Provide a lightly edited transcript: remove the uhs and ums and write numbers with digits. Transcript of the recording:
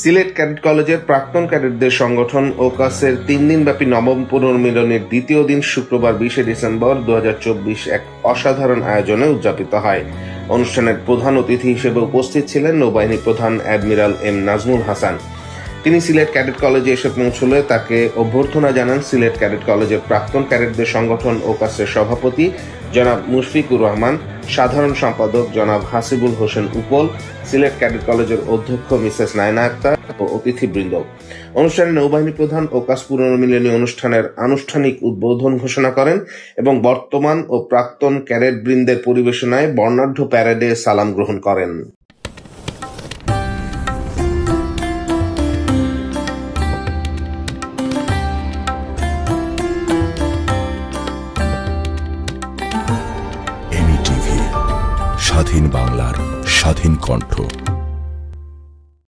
Sylhet cadet কলেজের প্রাক্তন ক্যাডেটদের সংগঠন ওকাসের 3 দিনব্যাপী নবম পুনর্মিলনের দ্বিতীয় দিন শুক্রবার 20 ডিসেম্বর 2024 এক অসাধারণ আয়োজনে উদযাপিত হয়। অনুষ্ঠানের প্রধান অতিথি হিসেবে উপস্থিত ছিলেন নৌবাহিনী প্রধান অ্যাডমিরাল এম নাজমুল হাসান। তিনি সিলেট ক্যাডেট কলেজে এসে পৌঁছলে তাকে অভ্যর্থনা জানান সিলেট ক্যাডেট কলেজের প্রাক্তন ক্যাডেটদের সংগঠন ওকাসের সভাপতি জনাব মুশফিকুর রহমান, সাধারণ সম্পাদক জনাব হাসিবুল হোসেন উপল, সিলেট ক্যাডেট কলেজের অধ্যক্ষ মিসেস নায়না আক্তার ও অতিথিবৃন্দ। অনুষ্ঠানে নৌবাহিনী প্রধান ওকাস পুনর্মিলনী অনুষ্ঠানের আনুষ্ঠানিক উদ্বোধন ঘোষণা করেন এবং বর্তমান ও প্রাক্তন ক্যাডেট বৃন্দের পরিবেশনায় বর্ণাঢ্য প্যারেডে সালাম গ্রহণ করেন। স্বাধীন বাংলার স্বাধীন কণ্ঠ।